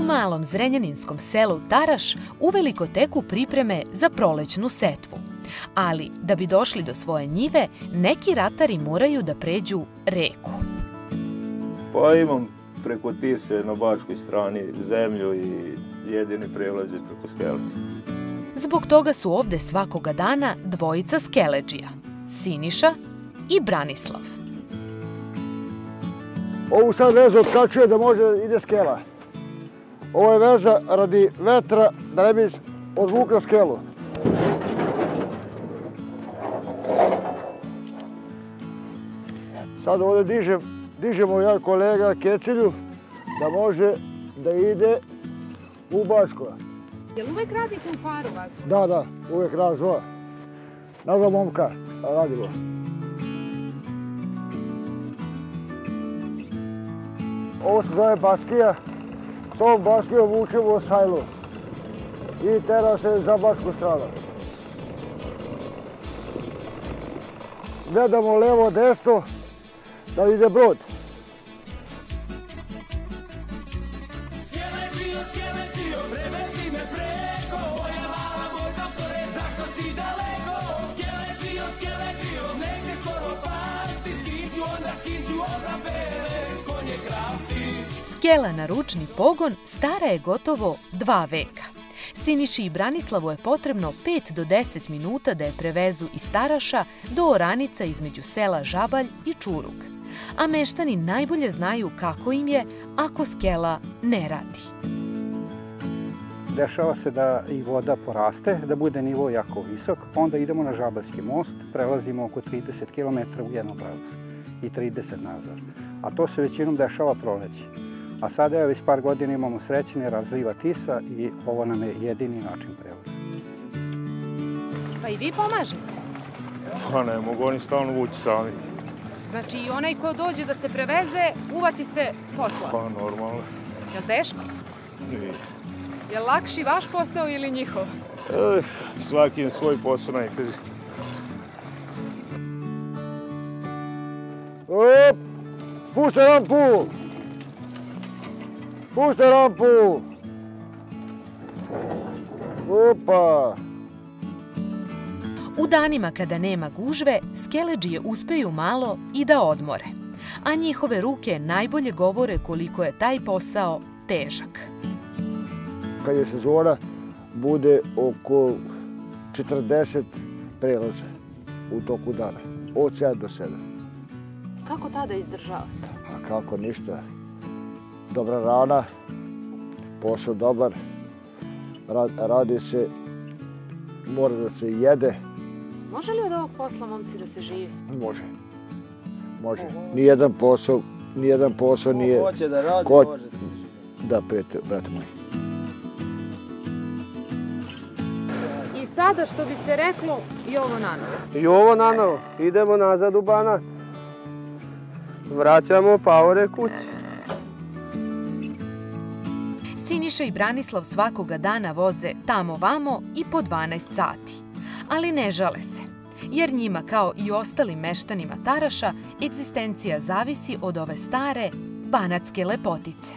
malom zrenjaninskom selu Taraš uveliko teku pripreme za prolećnu setvu. Ali, da bi došli do svoje njive, neki ratari moraju da pređu reku. Pa imam preko Tise na bačkoj strani zemlju i jedini prelaz je preko skele. Zbog toga su ovde svakoga dana dvojica skeleđija, Siniša i Branislav. Ovu sad vezu otkačuje da može ide skela. Ovo je veza radi vetra da ne bi odvukla skelu. Sad ovdje dižemo ja kolega Kecilju da može da ide u Bačko. Jel uvek radite u paru ovako? Da, uvek razva. Na dva momka radimo. Ovo se zove baskija. S ovom baskijom vučemo u sajlu i tera se za bačku stranu. Gledamo levo, desno da ide brod. Skela na ručni pogon stara je gotovo 2 veka. Siniši i Branislavu je potrebno 5 do 10 minuta da je prevezu iz Taraša do oranica između sela Žabalj i Čurug. A meštani najbolje znaju kako im je ako skela ne radi. Dešava se da i voda poraste, da bude nivo jako visok, onda idemo na Žabaljski most, prelazimo oko 30 km u jednom pravcu i 30 nazad. A to se većinom dešava proleći. A sada već par godina imamo sreće, ne razliva Tisa i ovo nam je jedini način prevoza. Pa i vi pomažete? Pa ne mogu oni stalno vući sami. Znači i onaj ko dođe da se preveze, uvati se posla? Pa normalno. Jel teško? Nije. Jel lakši vaš posao ili njihov? Svaki im svoj posao najteži. Puštaj rampu! Puštaj rampu! Opa! U danima kada nema gužve, skeleđije uspeju malo i da odmore. A njihove ruke najbolje govore koliko je taj posao težak. Kad je sezona, bude oko 40 prelaza u toku dana, od 7 do 7. Kako tada izdržavate? A kako ništa. Dobra rana, posao dobar, radi se, mora da se jede. Može li od ovog posla, momci, da se živi? Može. Nijedan posao nije... Ko hoće da radi, može da se živi. Da, brate moji. I sada, što bi se reklo, i ovo nanovo. I ovo nanovo. Idemo nazad u Banat. Vraćamo paore kući. Siniša i Branislav svakoga dana voze tamo-vamo i po 12 sati. Ali ne žale se, jer njima, kao i ostalim meštanima Taraša, egzistencija zavisi od ove stare banatske lepotice.